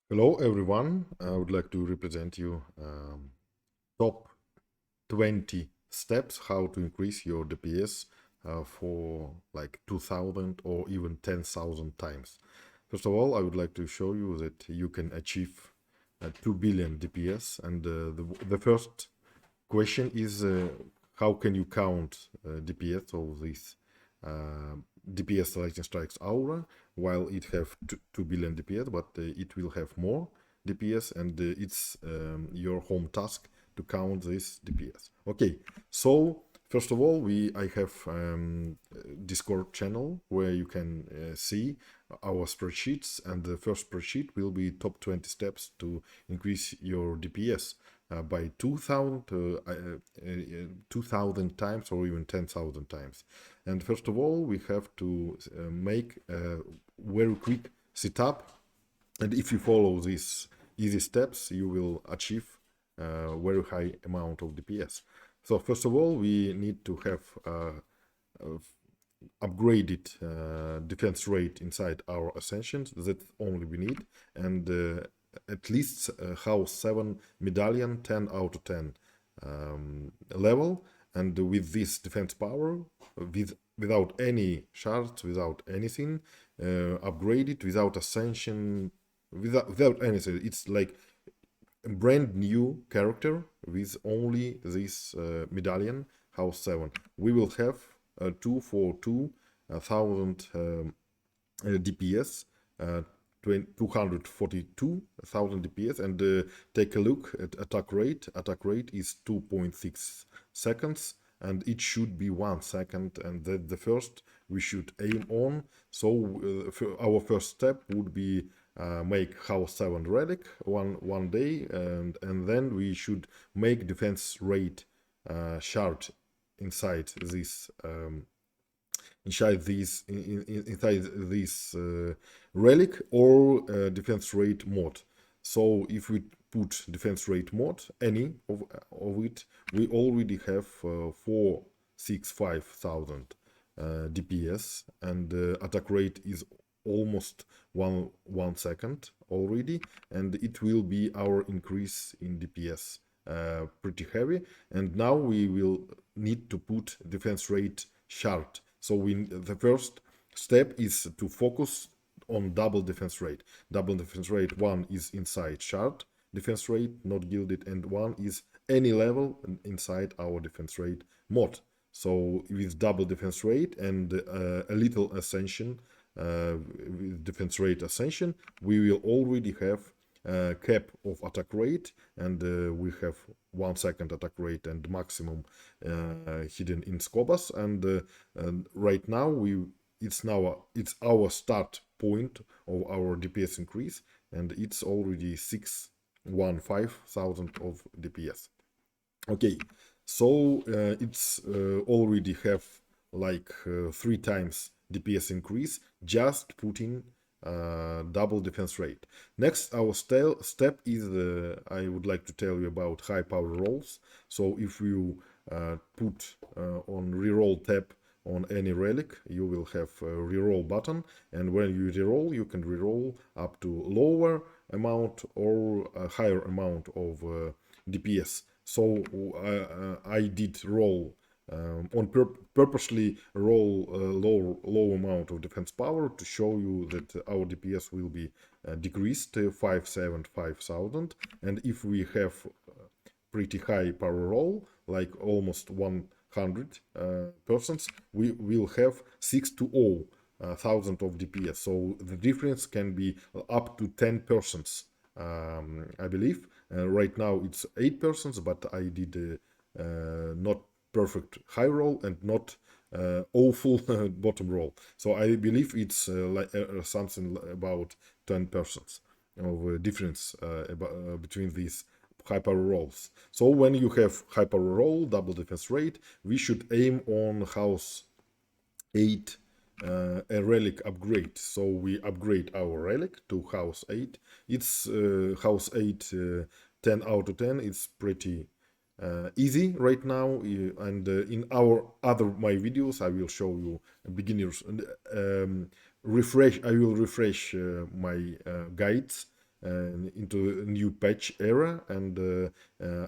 Hello everyone, I would like to represent you top 20 steps how to increase your DPS for like 2000 or even 10,000 times. First of all, I would like to show you that you can achieve 2 billion DPS, and the first question is how can you count DPS of this DPS Lightning Strikes Aura, while it have 2 billion DPS, but it will have more DPS, and it's your home task to count this DPS. Okay, so first of all, I have Discord channel where you can see our spreadsheets, and the first spreadsheet will be top 20 steps to increase your DPS by 2000 times or even 10,000 times. And first of all, we have to make a very quick setup, and if you follow these easy steps, you will achieve a very high amount of DPS. So first of all, we need to have upgraded defense rate inside our Ascensions. That's only we need, and at least house 7 medallion 10 out of 10 level, and with this defense power, without any shards, without anything, upgraded, without Ascension, without anything. It's like a brand new character with only this medallion house 7. We will have 242,000 DPS, 242,000 DPS, and take a look at attack rate. Attack rate is 2.6 seconds, and it should be 1 second, and that's the first we should aim on. So our first step would be make house 7 relic one day, and then we should make defense rate shard inside this inside this relic or defense rate mod. So if we put defense rate mod, any of it, we already have 465,000 DPS, and attack rate is almost one second already, and it will be our increase in DPS pretty heavy. And now we will need to put defense rate shard. So the first step is to focus on double defense rate. Double defense rate, one is inside shard defense rate, not gilded, and one is any level inside our defense rate mod. So with double defense rate and a little ascension, with defense rate ascension, we will already have cap of attack rate, and we have 1 second attack rate and maximum hidden in Scobas, and right now it's our start point of our DPS increase, and it's already 615,000 of DPS. Okay, so it's already have like 3 times DPS increase just putting double defense rate. Next, our step is I would like to tell you about high power rolls. So if you put on reroll tab on any relic, you will have a reroll button, and when you reroll, you can reroll up to lower amount or a higher amount of DPS. So I did roll purposely roll low amount of defense power to show you that our DPS will be decreased to 575,000, and if we have pretty high power roll, like almost 100 persons, we will have 620,000 of DPS. So the difference can be up to 10 persons, I believe. Right now it's 8 persons, but I did not perfect high roll and not awful bottom roll. So I believe it's like something about 10 persons of difference between these high power rolls. So when you have high power roll, double defense rate, we should aim on house 8 a relic upgrade. So we upgrade our relic to house 8. It's house 8 10 out of 10. It's pretty easy right now, and in my videos I will show you beginners refresh. I will refresh my guides into a new patch era, and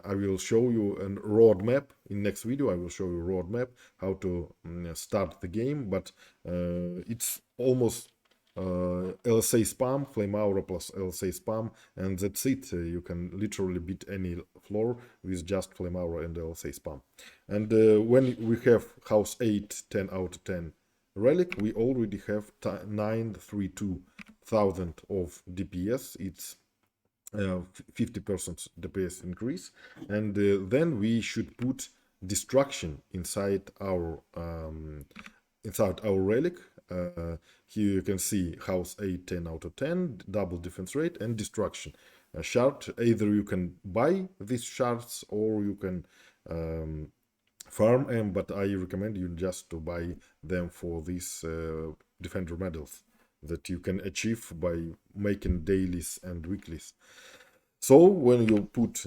I will show you a roadmap in next video. I will show you a roadmap how to start the game, but it's almost LSA spam, Flame Aura plus LSA spam, and that's it. You can literally beat any floor with just Flame Aura and LSA spam. And when we have house 8, 10 out of 10 relic, we already have 932,000 of DPS. It's 50% DPS increase, and then we should put destruction inside our relic. Here you can see house 8, 10 out of 10, double defense rate, and destruction shard. Either you can buy these shards or you can farm them, but I recommend you just to buy them for these defender medals that you can achieve by making dailies and weeklies. So when you put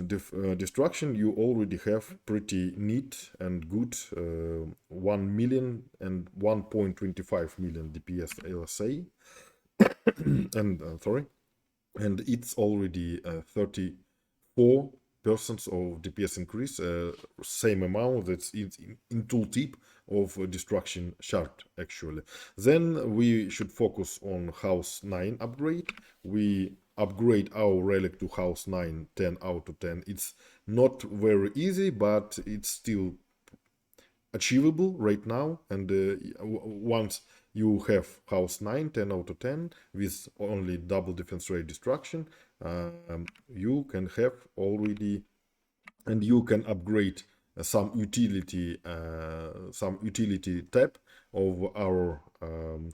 destruction, you already have pretty neat and good 1 million and 1.25 million DPS LSA, and and it's already 34% of DPS increase, same amount that's in tooltip of destruction shard actually. Then we should focus on house 9 upgrade. We upgrade our relic to house 9, 10 out of 10. It's not very easy, but it's still achievable right now. And once you have house 9, 10 out of 10 with only double defense rate destruction, you can have already, and you can upgrade some utility tab of our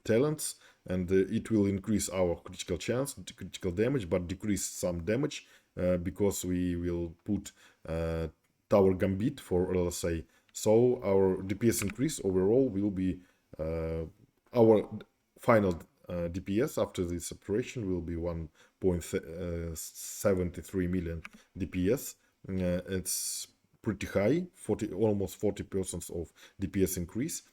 talents, and it will increase our critical chance, critical damage, but decrease some damage because we will put Tower Gambit for LSA. So our DPS increase overall will be our final DPS after this operation will be 1.73 million DPS. It's pretty high, almost 40% of DPS increase.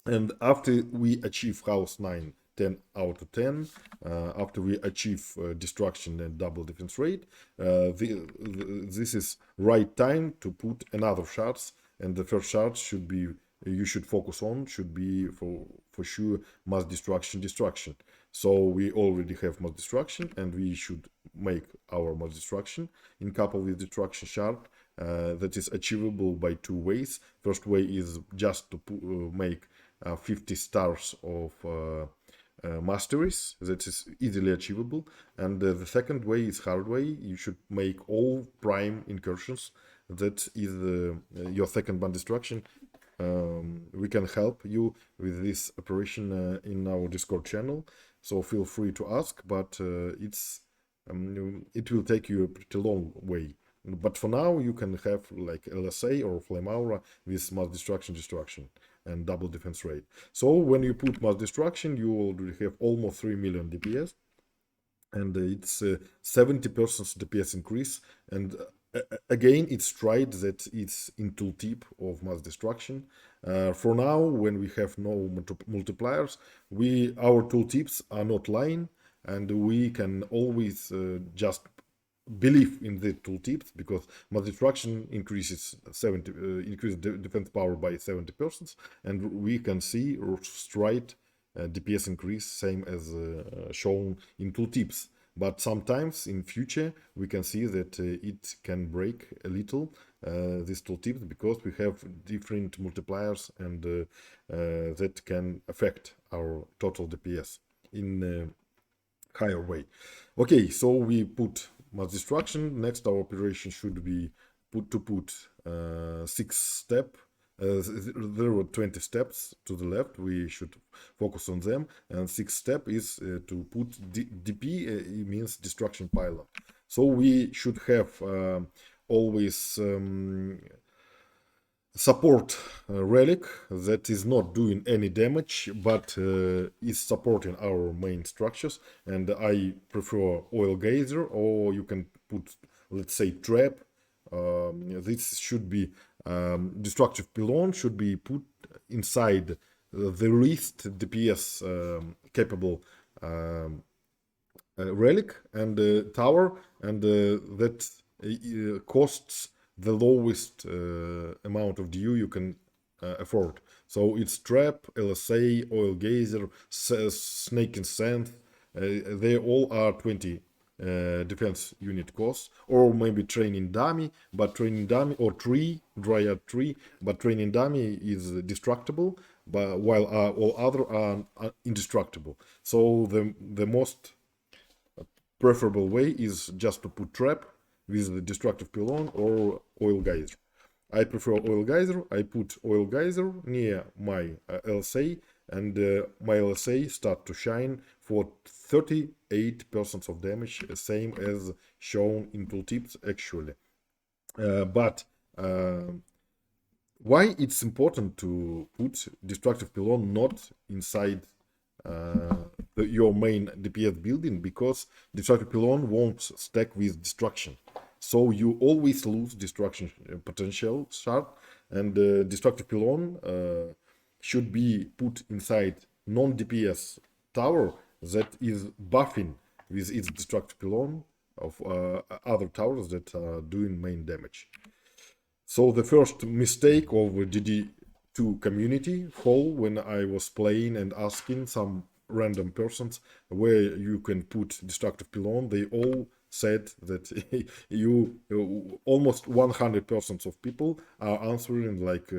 And after we achieve house 9, 10 out of 10, after we achieve destruction and double defense rate, this is right time to put another shards, and the first shard should be, you should focus on, should be for sure mass destruction. So we already have mass destruction, and we should make our mass destruction in couple with destruction shard. That is achievable by two ways. First way is just to make 50 stars of masteries. That is easily achievable. And the second way is hard way. You should make all prime incursions. That is your second band destruction. We can help you with this operation in our Discord channel, so feel free to ask, but it will take you a pretty long way. But for now, you can have like LSA or Flame Aura with mass destruction and double defense rate. So when you put mass destruction, you already have almost 3 million DPS, and it's 70% DPS increase. And again, it's tried that it's in tooltip of mass destruction. For now, when we have no multipliers, our tooltips are not lying, and we can always just believe in the tooltips, because mass destruction increases defense power by 70%, and we can see straight DPS increase same as shown in tooltips. But sometimes in future we can see that it can break a little these tooltips, because we have different multipliers, and that can affect our total DPS in a higher way. Okay, so we put mass destruction. Next, our operation should be put 6 step. There were 20 steps to the left. We should focus on them. And 6th step is to put DP. It means destruction pylon. So we should have always support relic that is not doing any damage, but is supporting our main structures. And I prefer oil geyser, or you can put, let's say, trap. This should be destructive pylon should be put inside the least DPS capable relic and tower, and that costs the lowest amount of DU you can afford. So it's trap, LSA, oil geyser, snake and sand. They all are 20 defense unit costs, or maybe training dummy, but training dummy, or tree, dryad tree, but training dummy is destructible, but while all other are indestructible. So the most preferable way is just to put trap with the destructive pylon or oil geyser. I prefer oil geyser. I put oil geyser near my LSA, and my LSA start to shine for 38% of damage, same as shown in tooltips actually. But why it's important to put destructive pylon not inside your main DPS building? Because destructive pylon won't stack with destruction, so you always lose destruction potential shard, and destructive pylon should be put inside non-DPS tower that is buffing with its destructive pylon of other towers that are doing main damage. So the first mistake of DD2 community fall when I was playing and asking some random persons where you can put destructive pylon, they all said that you almost 100% of people are answering like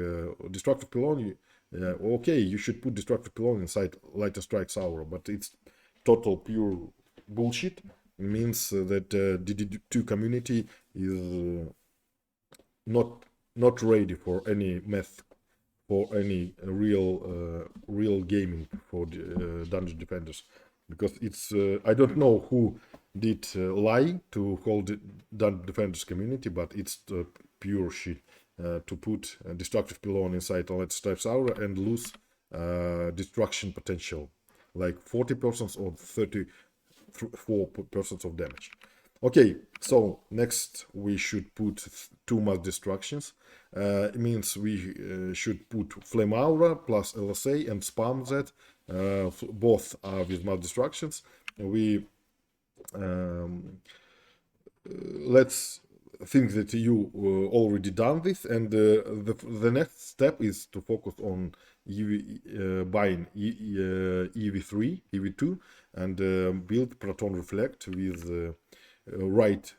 destructive pylon. Okay, you should put destructive pylon inside lighter strikes hour, but it's total pure bullshit. It means that DD2 community is not ready for any math, for any real gaming for dungeon defenders, because it's I don't know who did lie to hold dungeon defenders community, but it's pure shit to put destructive pylon inside all its stripes aura and lose destruction potential like 40% or 34% of damage. Okay, so next we should put two mass destructions. It means we should put Flame Aura plus LSA and spam that. Both are with mass destructions. We let's think that you already done this, and the next step is to focus on buying EV3, EV2, and build Proton Reflect with right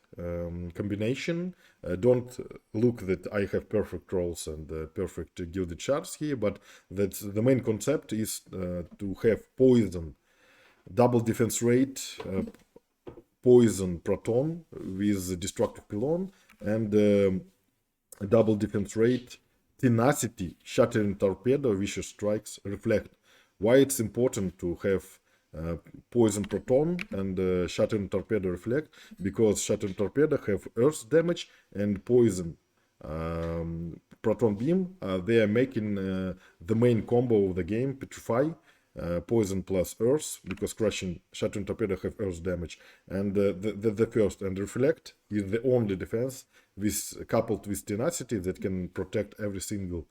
combination. Don't look that I have perfect rolls and perfect gilded shards here, but that's the main concept is to have poison, double defense rate, poison proton with destructive pylon, and double defense rate, tenacity, shattering torpedo, vicious strikes, reflect. Why it's important to have poison proton and shattering torpedo reflect? Because shattering torpedo have earth damage, and poison proton beam they are making the main combo of the game, petrify, poison plus earth, because crushing shattering torpedo have earth damage, and the first, and reflect is the only defense with coupled with tenacity that can protect every single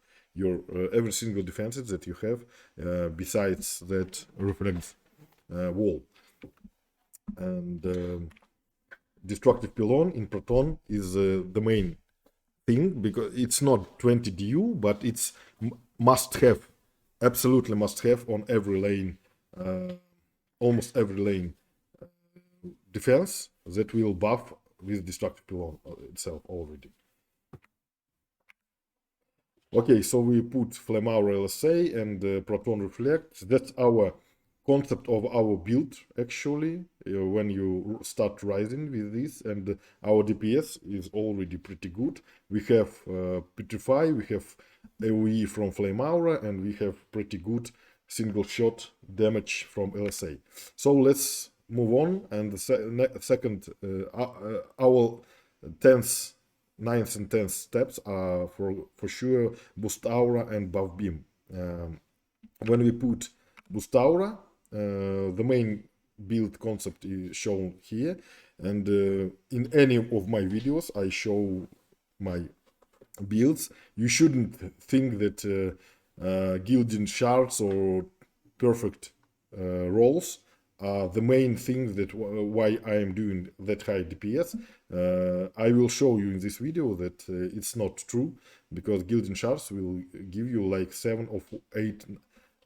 defenses that you have besides that reflect wall. And destructive pylon in proton is the main thing, because it's not 20 DU, but it's must have, absolutely must have on every lane, almost every lane defense that will buff with destructive pylon itself already. Okay, so we put Flame Aura LSA and Proton Reflect. That's our concept of our build actually when you start rising with this, and our DPS is already pretty good. We have Petrify, we have AoE from Flame Aura, and we have pretty good single shot damage from LSA. So let's move on, and the second our 10th, 9th and 10th steps are for sure Boost Aura and Buff Beam. When we put Boost Aura, the main build concept is shown here, and in any of my videos I show my builds. You shouldn't think that gilding shards or perfect rolls are the main thing that why I am doing that high DPS. I will show you in this video that it's not true, because gilding shards will give you like 7 or 8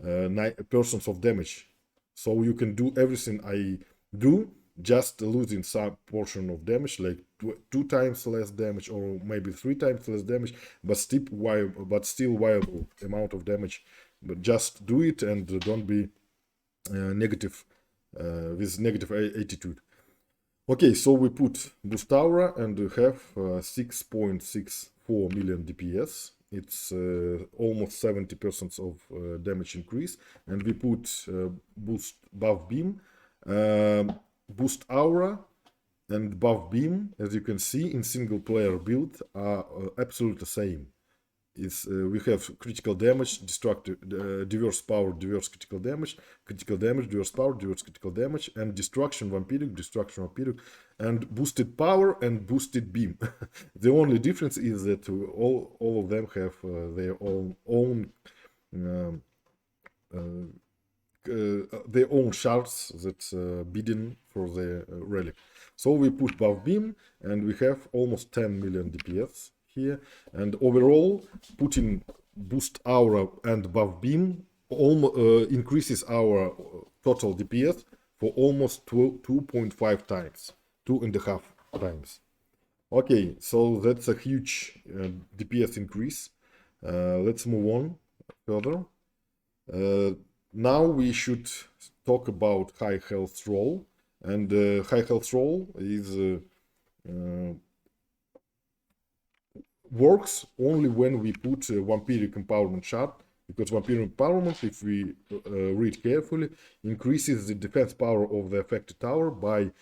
9% of damage. So you can do everything I do, just losing some portion of damage, like 2 times less damage or maybe 3 times less damage, but still viable amount of damage. But just do it and don't be negative with negative attitude. Okay, so we put boost aura and we have 6.64 million DPS. It's almost 70% of damage increase. And we put boost buff beam, boost aura, and buff beam. As you can see, in single player build are absolutely the same. We have critical damage, destructive, diverse power, diverse critical damage, diverse power, diverse critical damage, and destruction vampiric, and boosted power and boosted beam. The only difference is that all of them have their own shards that's bidding for the relic. So we put buff beam and we have almost 10 million DPS here, and overall putting boost aura and buff beam increases our total DPS for almost 2.5 times, 2.5 times. Okay, so that's a huge DPS increase. Let's move on further. Now we should talk about high health roll, and high health roll is works only when we put vampiric empowerment shard, because vampiric empowerment, if we read carefully, increases the defense power of the affected tower by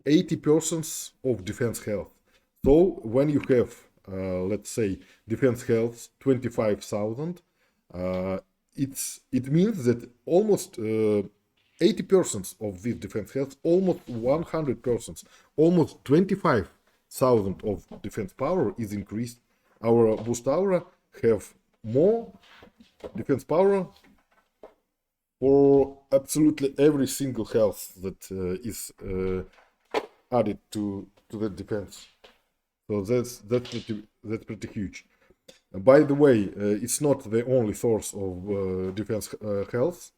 80% of defense health. So when you have, let's say, defense health 25,000, it means that almost 80% of this defense health, almost 100%, almost 25,000 of defense power is increased. Our boost aura have more defense power for absolutely every single health that is added to the defense. So that's pretty huge. By the way, it's not the only source of defense health.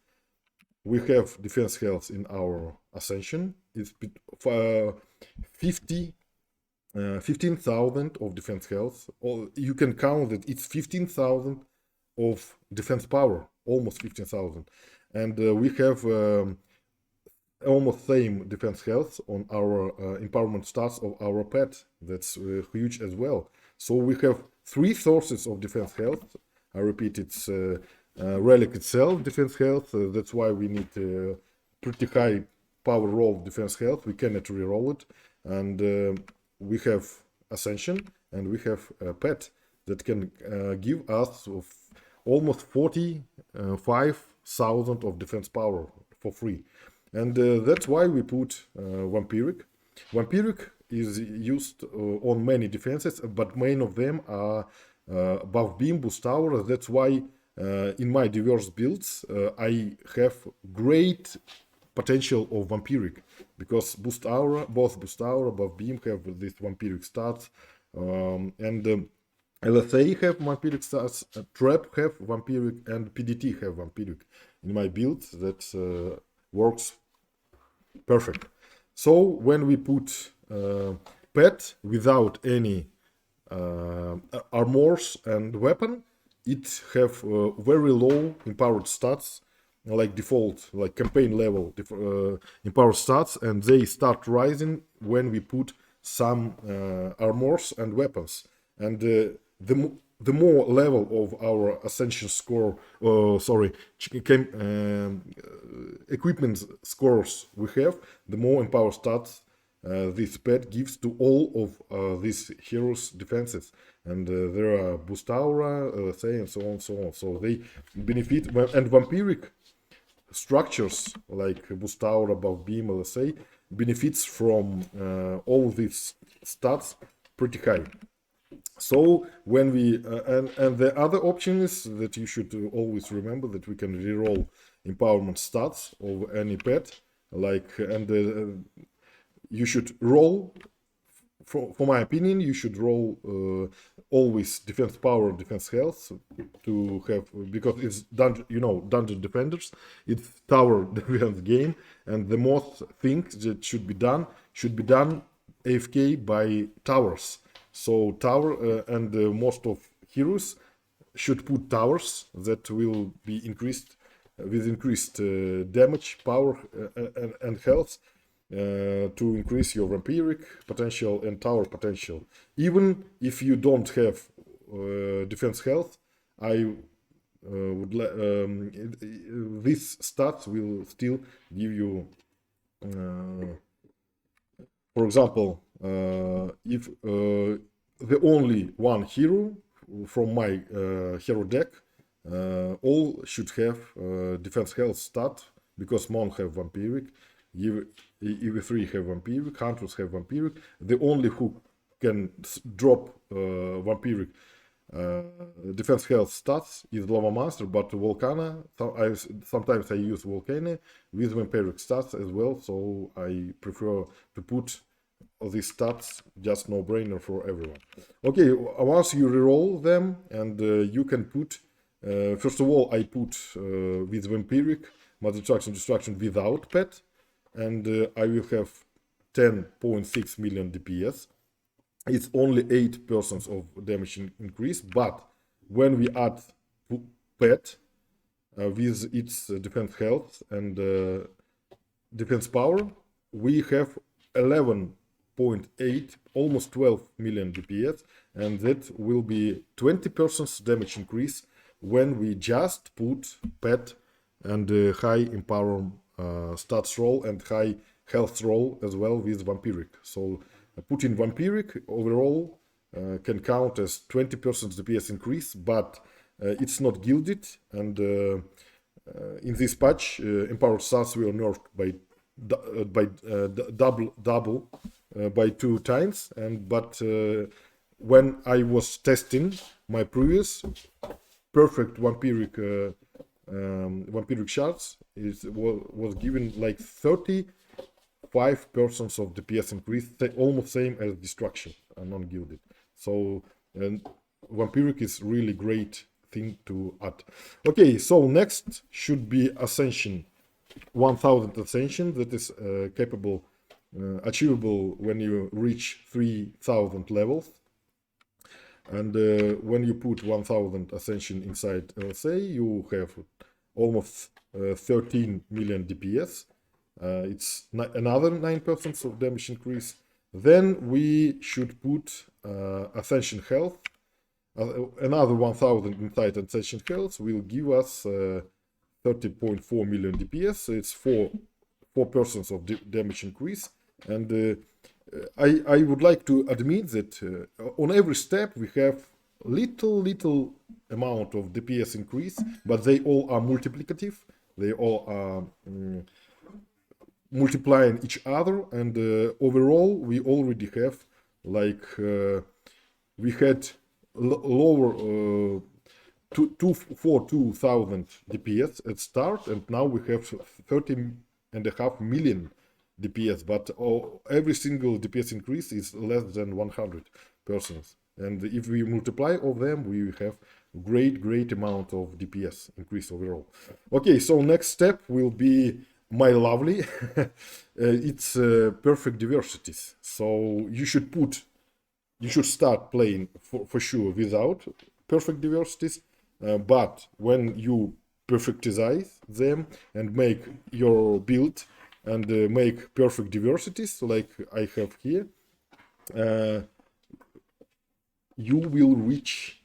We have defense health in our Ascension. It's 15,000 of defense health. Or you can count that it's 15,000 of defense power, almost 15,000. And we have almost same defense health on our empowerment stats of our pet. That's huge as well. So we have 3 sources of defense health. I repeat, it's relic itself, defense health. That's why we need pretty high power roll defense health. We cannot reroll it. And we have Ascension and we have a pet that can give us almost 45,000 of defense power for free. And that's why we put vampiric. Vampiric is used on many defenses, but main of them are buff beam, boost aura. That's why in my diverse builds I have great potential of vampiric, because boost aura, both boost aura, buff beam have this vampiric stats, and LSA have vampiric stats, trap have vampiric, and PDT have vampiric. In my build that works perfect. So when we put pet without any armors and weapon, it have very low empowered stats, like default, like campaign level empowered stats, and they start rising when we put some armors and weapons. And the more level of our Ascension score, equipment scores we have, the more empowered stats this pet gives to all of these heroes' defenses. And there are boost aura, LSA, and so on, so on. So they benefit, and vampiric structures like boost aura, buff beam, LSA benefits from all these stats pretty high. So when we and the other option is that you should always remember that we can reroll empowerment stats of any pet like, and you should roll. For my opinion, you should roll always defense power, defense health to have, because it's dungeon, dungeon defenders. It's tower defense game, and the most things that should be done AFK by towers. So tower and most of heroes should put towers that will be increased with increased damage, power, and health. To increase your vampiric potential and tower potential. Even if you don't have defense health, I would these stats will still give you, for example, if the only one hero from my hero deck, all should have defense health stat, because Mon have vampiric, EV3 have vampiric, Hunters have vampiric. The only who can drop vampiric defense health stats is Lava Master, but Volcana, sometimes I use Volcana with vampiric stats as well, so I prefer to put these stats, just no brainer for everyone. Okay, once you reroll them, and you can put, first of all, I put with vampiric destruction without pet, and I will have 10.6 million DPS. It's only 8% of damage increase, but when we add pet with its defense health and defense power, we have 11.8, almost 12 million DPS, and that will be 20% damage increase when we just put pet and high empower stats roll and high health roll as well with vampiric. So putting vampiric overall can count as 20% DPS increase, but it's not gilded, and in this patch empowered stats were nerfed by double by 2 times, and but when I was testing my previous perfect vampiric shards, was given like 35% of DPS increase, almost same as destruction, non-gilded. So vampiric is really great thing to add. Okay, so next should be Ascension, 1000 Ascension, that is capable, achievable when you reach 3000 levels. And when you put 1000 Ascension inside LSA, you have almost 13 million DPS. It's another 9% of damage increase. Then we should put Ascension health. Another 1000 inside Ascension health will give us 30.4 million DPS. It's 4% of damage increase. And I would like to admit that on every step we have little amount of DPS increase, but they all are multiplicative. They all are multiplying each other, and overall we already have like we had lower 2000 DPS at start, and now we have 13.5 million DPS, but every single DPS increase is less than 100%. And if we multiply all of them, we have great amount of DPS increase overall. Okay, so next step will be my lovely. It's perfect diversities. So you should start playing for sure without perfect diversities, but when you perfectize them and make your build and make perfect diversities like I have here, you will reach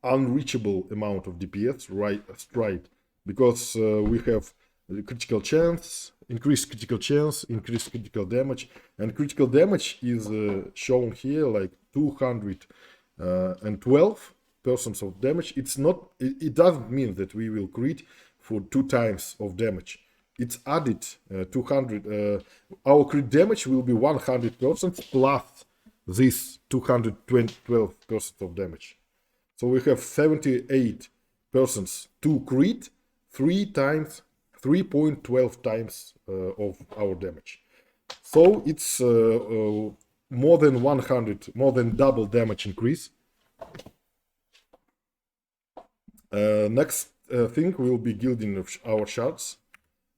unreachable amount of DPS straight, because we have critical chance, increased critical chance, increased critical damage, and critical damage is shown here like 212% of damage. It's not, it doesn't mean that we will crit for 2 times of damage. It's added 200. Our crit damage will be 100% plus this 212% of damage. So we have 78% to crit, 3 times 3.12 times of our damage. So it's more than 100, more than double damage increase. Next thing will be gilding of our shards.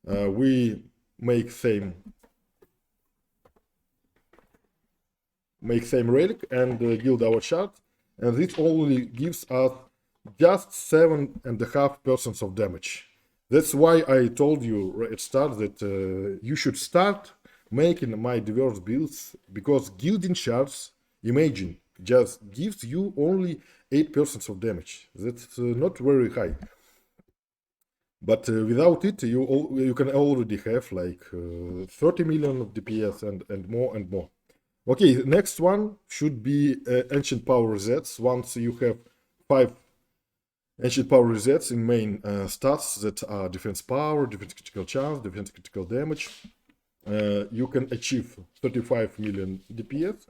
We make same relic and gild our shard, and this only gives us just 7.5% of damage. That's why I told you at start that you should start making my diverse builds, because gilding shards, imagine, just gives you only 8% of damage. That's not very high. But without it, you can already have like 30 million of DPS and more and more. Okay, next one should be ancient power resets. Once you have 5 ancient power resets in main stats that are defense power, defense critical chance, defense critical damage, you can achieve 35 million DPS.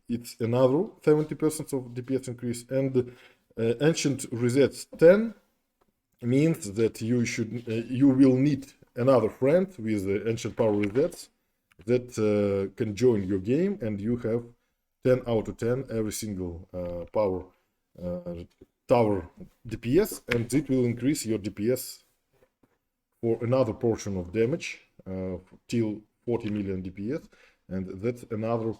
It's another 70% of DPS increase. And ancient resets 10 means that you will need another friend with ancient power resets that can join your game, and you have 10 out of 10 every single power tower DPS, and it will increase your DPS for another portion of damage till 40 million DPS, and that's another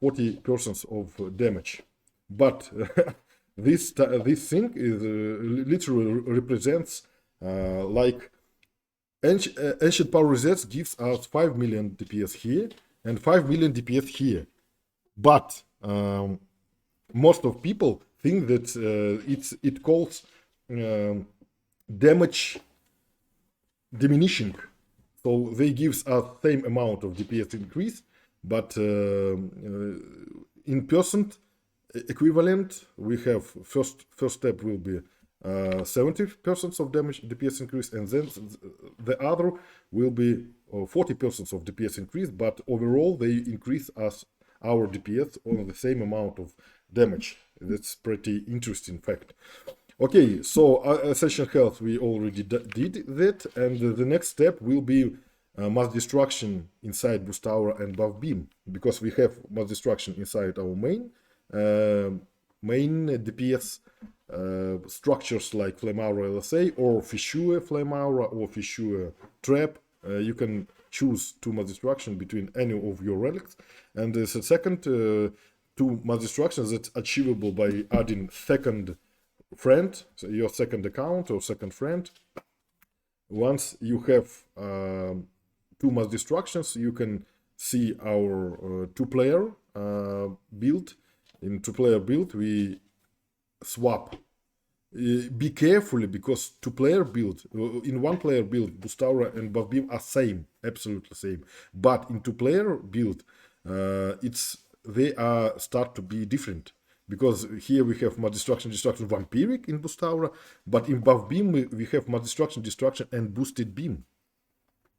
40% of damage. But this thing is literally represents like ancient power resets gives us 5 million DPS here and 5 million DPS here. But most of people think that it calls damage diminishing. So they gives us same amount of DPS increase, but in percent equivalent, we have first step will be 70% of damage DPS increase, and then the other will be 40% of DPS increase, but overall they increase our DPS on the same amount of damage. That's pretty interesting fact. Okay, so Ascension health we already did that, and the next step will be mass destruction inside boost aura and buff beam, because we have mass destruction inside our main DPS structures like Flame Aura LSA or Fissure Flame Aura or Fissure Trap. You can choose two mass destruction between any of your relics, and there's a second two mass destructions that's achievable by adding second friend, so your second account or second friend. Once you have two mass destructions, you can see our two-player build. In two-player build, we swap. Be careful, because two-player build, in one-player build, boost aura and buff beam are same, absolutely same. But in two-player build, they start to be different, because here we have mass destruction vampiric in boost aura, but in buff beam we have mass destruction and boosted beam.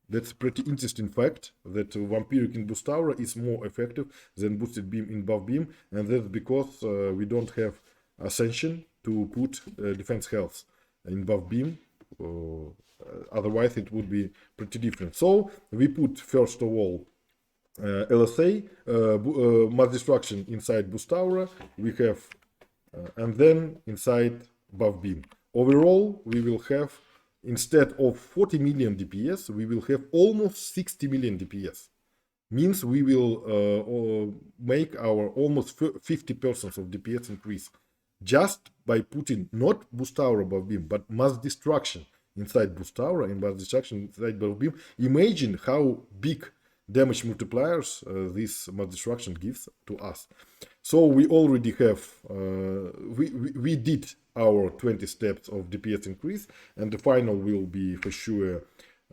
That's a pretty interesting fact, that vampiric in boost aura is more effective than boosted beam in buff beam, and that's because we don't have Ascension to put defense health in buff beam. Otherwise it would be pretty different. So we put first of all LSA mass destruction inside boost aura we have, and then inside buff beam. Overall we will have, instead of 40 million DPS, we will have almost 60 million DPS. Means we will make our almost 50% of DPS increase just by putting not boost aura buff beam, but mass destruction inside boost aura and mass destruction inside buff beam. Imagine how big damage multipliers this mass destruction gives to us. So we already have, we did our 20 steps of DPS increase, and the final will be for sure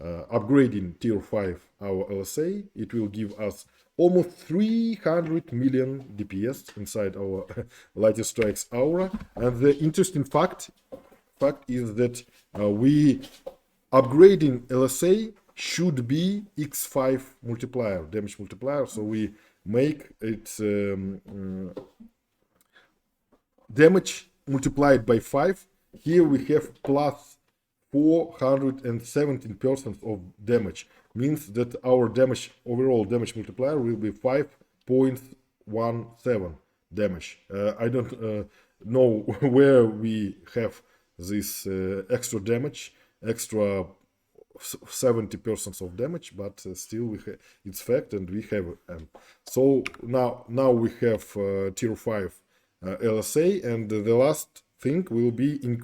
upgrading tier 5 our LSA. It will give us almost 300 million DPS inside our Lightning Strikes aura. And the interesting fact is that we upgrading LSA should be x5 multiplier, damage multiplier. So we make it damage multiplied by 5. Here we have plus 417% of damage. Means that our damage, overall damage multiplier will be 5.17 damage. I don't know where we have this extra damage, extra 70% of damage, but still we it's fact, and we have so now we have tier 5 LSA, and the last thing will be in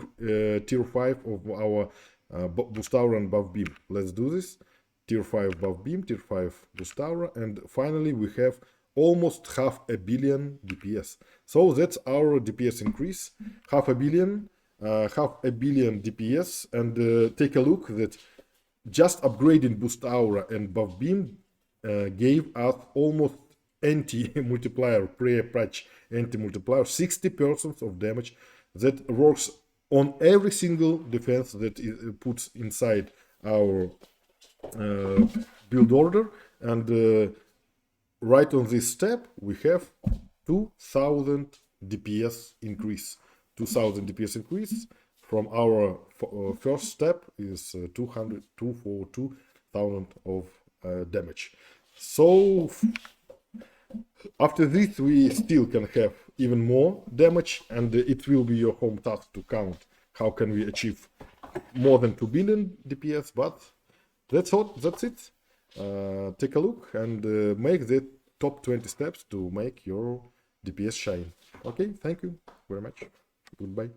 tier 5 of our boost aura and buff beam. Let's do this. Tier 5 buff beam, tier 5 boost aura, and finally we have almost 500 million DPS. So that's our DPS increase, 500 million, 500 million DPS, and take a look that just upgrading boost aura and buff beam gave us almost anti-multiplier, pre-patch anti-multiplier, 60% of damage that works on every single defense that it puts inside our build order. And right on this step we have 2000 DPS increase. 2000 DPS increase from our first step is 242,000 of damage. So after this we still can have even more damage, and it will be your home task to count how can we achieve more than 2 billion DPS. But that's all, that's it. Take a look and make the top 20 steps to make your DPS shine. Okay, thank you very much. Goodbye.